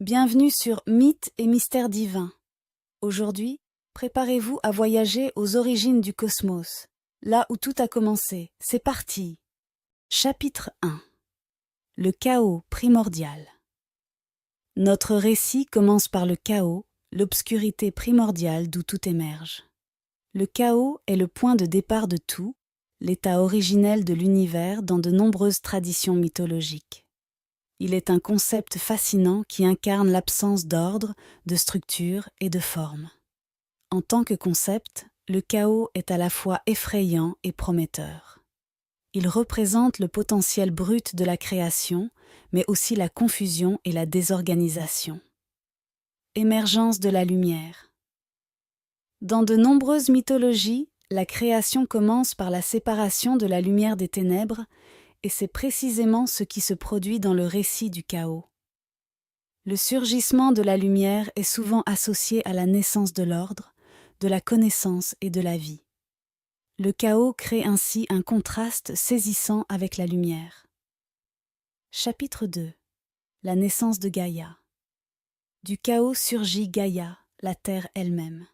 Bienvenue sur Mythes et mystères divins. Aujourd'hui, préparez-vous à voyager aux origines du cosmos, là où tout a commencé. C'est parti. Chapitre 1. Le chaos primordial. Notre récit commence par le chaos, l'obscurité primordiale d'où tout émerge. Le chaos est le point de départ de tout, l'état originel de l'univers dans de nombreuses traditions mythologiques. Il est un concept fascinant qui incarne l'absence d'ordre, de structure et de forme. En tant que concept, le chaos est à la fois effrayant et prometteur. Il représente le potentiel brut de la création, mais aussi la confusion et la désorganisation. Émergence de la lumière. Dans de nombreuses mythologies, la création commence par la séparation de la lumière des ténèbres, et c'est précisément ce qui se produit dans le récit du chaos. Le surgissement de la lumière est souvent associé à la naissance de l'ordre, de la connaissance et de la vie. Le chaos crée ainsi un contraste saisissant avec la lumière. Chapitre 2. La naissance de Gaïa. Du chaos surgit Gaïa, la terre elle-même.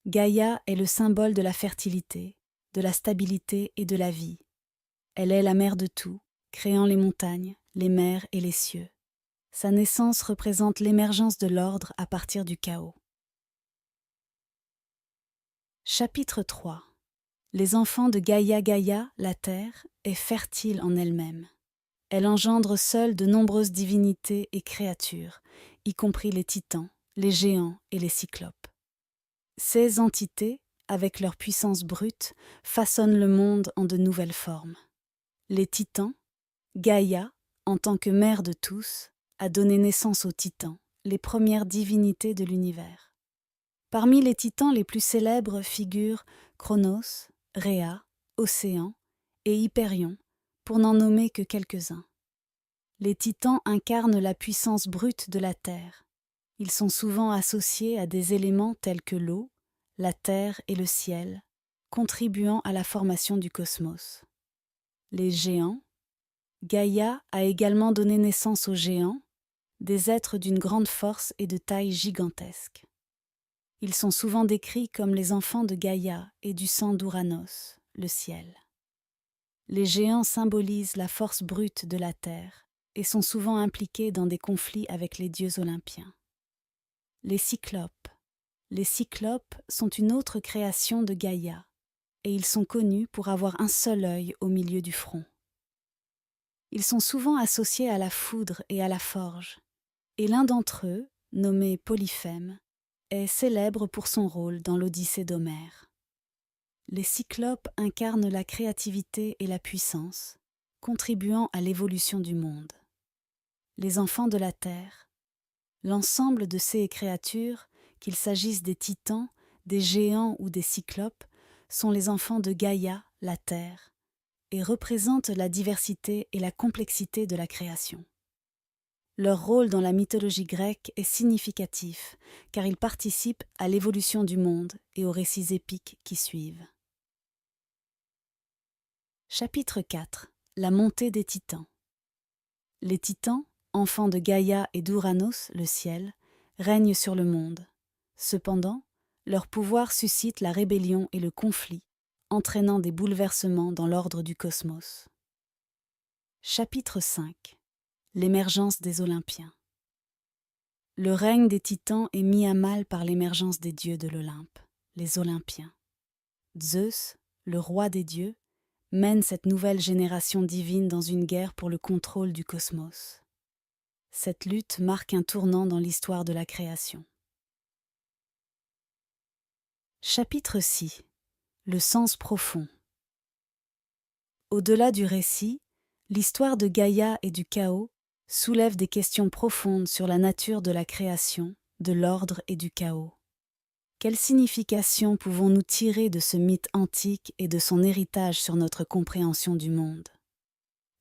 Gaïa est le symbole de la fertilité, de la stabilité et de la vie. Elle est la mère de tout, créant les montagnes, les mers et les cieux. Sa naissance représente l'émergence de l'ordre à partir du chaos. Chapitre 3. Les enfants de Gaïa. Gaïa, la terre, est fertile en elle-même. Elle engendre seule de nombreuses divinités et créatures, y compris les titans, les géants et les cyclopes. Ces entités, avec leur puissance brute, façonnent le monde en de nouvelles formes. Les titans, Gaïa, en tant que mère de tous, a donné naissance aux titans, les premières divinités de l'univers. Parmi les titans les plus célèbres figurent Chronos, Rhea, Océan et Hyperion, pour n'en nommer que quelques-uns. Les titans incarnent la puissance brute de la terre. Ils sont souvent associés à des éléments tels que l'eau, la terre et le ciel, contribuant à la formation du cosmos. Les géants. Gaïa a également donné naissance aux géants, des êtres d'une grande force et de taille gigantesque. Ils sont souvent décrits comme les enfants de Gaïa et du sang d'Ouranos, le ciel. Les géants symbolisent la force brute de la terre et sont souvent impliqués dans des conflits avec les dieux olympiens. Les cyclopes. Les cyclopes sont une autre création de Gaïa et ils sont connus pour avoir un seul œil au milieu du front. Ils sont souvent associés à la foudre et à la forge, et l'un d'entre eux, nommé Polyphème, est célèbre pour son rôle dans l'Odyssée d'Homère. Les cyclopes incarnent la créativité et la puissance, contribuant à l'évolution du monde. Les enfants de la terre. L'ensemble de ces créatures, qu'il s'agisse des titans, des géants ou des cyclopes, sont les enfants de Gaïa, la terre, et représentent la diversité et la complexité de la création. Leur rôle dans la mythologie grecque est significatif, car ils participent à l'évolution du monde et aux récits épiques qui suivent. Chapitre 4. La montée des titans. Les titans, enfants de Gaïa et d'Ouranos, le ciel, règnent sur le monde. Cependant, leur pouvoir suscite la rébellion et le conflit, entraînant des bouleversements dans l'ordre du cosmos. Chapitre 5. L'émergence des Olympiens. Le règne des titans est mis à mal par l'émergence des dieux de l'Olympe, les Olympiens. Zeus, le roi des dieux, mène cette nouvelle génération divine dans une guerre pour le contrôle du cosmos. Cette lutte marque un tournant dans l'histoire de la création. Chapitre 6. Le sens profond. Au-delà du récit, l'histoire de Gaïa et du chaos soulève des questions profondes sur la nature de la création, de l'ordre et du chaos. Quelle signification pouvons-nous tirer de ce mythe antique et de son héritage sur notre compréhension du monde?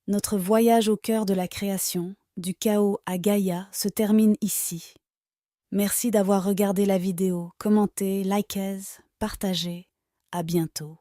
Notre voyage au cœur de la création, du chaos à Gaïa, se termine ici. Merci d'avoir regardé la vidéo, commentez, likez, partagez. À bientôt.